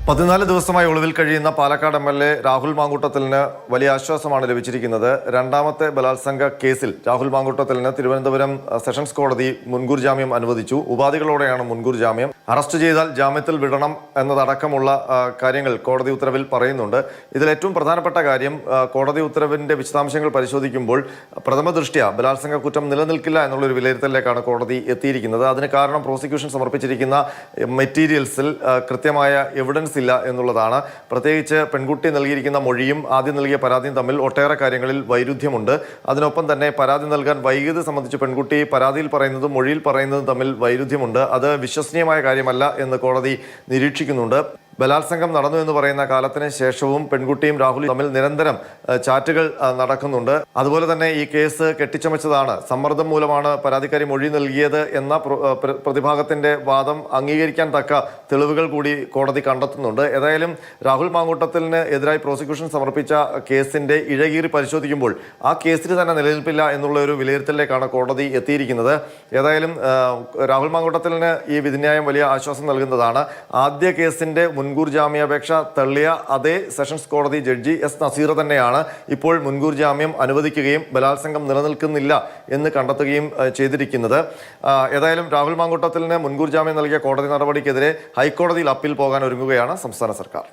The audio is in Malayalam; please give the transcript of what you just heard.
14 ദിവസമായി ഒളിവിൽ കഴിയുന്ന പാലക്കാട് എം.എൽ.എ. രാഹുൽ മാങ്കൂട്ടത്തിലിന് വലിയ ആശ്വാസമാണ് ലഭിച്ചിരിക്കുന്നത്. രണ്ടാമത്തെ ബലാത്സംഗ കേസിൽ രാഹുൽ മാങ്കൂട്ടത്തിലിന് തിരുവനന്തപുരം സെഷൻസ് കോടതി മുൻകൂർ ജാമ്യം അനുവദിച്ചു. ഉപാധികളോടെയാണ് മുൻകൂർ ജാമ്യം. അറസ്റ്റ് ചെയ്താൽ ജാമ്യത്തിൽ വിടണം എന്നതടക്കമുള്ള കാര്യങ്ങൾ കോടതി ഉത്തരവിൽ പറയുന്നുണ്ട്. ഇതിൽ ഏറ്റവും പ്രധാനപ്പെട്ട കാര്യം, കോടതി ഉത്തരവിന്റെ വിശദാംശങ്ങൾ പരിശോധിക്കുമ്പോൾ പ്രഥമ ദൃഷ്ട്യാ ബലാത്സംഗ കുറ്റം നിലനിൽക്കില്ല എന്നുള്ളൊരു വിലയിരുത്തലിലേക്കാണ് കോടതി എത്തിയിരിക്കുന്നത്. അതിന് കാരണം പ്രോസിക്യൂഷൻ സമർപ്പിച്ചിരിക്കുന്ന മെറ്റീരിയൽസിൽ കൃത്യമായ എവിഡൻസ് ഇല്ല എന്നുള്ളതാണ്. പ്രത്യേകിച്ച് പെൺകുട്ടി നൽകിയിരിക്കുന്ന മൊഴിയും ആദ്യം നൽകിയ പരാതിയും തമ്മിൽ ഒട്ടേറെ കാര്യങ്ങളിൽ വൈരുദ്ധ്യമുണ്ട്. അതിനൊപ്പം തന്നെ പരാതി നൽകാൻ വൈകിയത് സംബന്ധിച്ച് പെൺകുട്ടി പരാതിയിൽ പറയുന്നതും മൊഴിയിൽ പറയുന്നതും തമ്മിൽ വൈരുദ്ധ്യമുണ്ട്. അത് വിശ്വസനീയമായ കാര്യമല്ല എന്ന് കോടതി നിരീക്ഷിക്കുന്നുണ്ട്. ബലാത്സംഗം നടന്നു എന്ന് പറയുന്ന കാലത്തിന് ശേഷവും പെൺകുട്ടിയും രാഹുലും തമ്മിൽ നിരന്തരം ചാറ്റുകൾ നടക്കുന്നുണ്ട്. അതുപോലെ തന്നെ ഈ കേസ് കെട്ടിച്ചമച്ചതാണ്, സമ്മർദ്ദം മൂലമാണ് പരാതിക്കാരി മൊഴി നൽകിയത് എന്ന പ്രതിഭാഗത്തിന്റെ വാദം അംഗീകരിക്കാൻ തക്ക തെളിവുകൾ കൂടി കോടതി കണ്ടെത്തുന്നുണ്ട്. ഏതായാലും രാഹുൽ മാങ്കൂട്ടത്തിലിന് എതിരായി പ്രോസിക്യൂഷൻ സമർപ്പിച്ച കേസിന്റെ ഇഴകീറി പരിശോധിക്കുമ്പോൾ ആ കേസിന് തന്നെ നിലനിൽപ്പില്ല എന്നുള്ള ഒരു വിലയിരുത്തലിലേക്കാണ് കോടതി എത്തിയിരിക്കുന്നത്. ഏതായാലും രാഹുൽ മാങ്കൂട്ടത്തിലിന് ഈ വിധിന്യായം വലിയ ആശ്വാസം നൽകുന്നതാണ്. ആദ്യ കേസിന്റെ മുൻകൂർ ജാമ്യാപേക്ഷ തള്ളിയ അതേ സെഷൻസ് കോടതി ജഡ്ജി എസ് നസീർ തന്നെയാണ് ഇപ്പോൾ മുൻകൂർ ജാമ്യം അനുവദിക്കുകയും ബലാത്സംഗം നിലനിൽക്കുന്നില്ല എന്ന് കണ്ടെത്തുകയും ചെയ്തിരിക്കുന്നത്. ഏതായാലും രാഹുൽ മാങ്കൂട്ടത്തിലിന് മുൻകൂർ ജാമ്യം നൽകിയ കോടതി നടപടിക്കെതിരെ ഹൈക്കോടതിയിൽ അപ്പീൽ പോകാൻ ഒരുങ്ങുകയാണ് സംസ്ഥാന സർക്കാർ.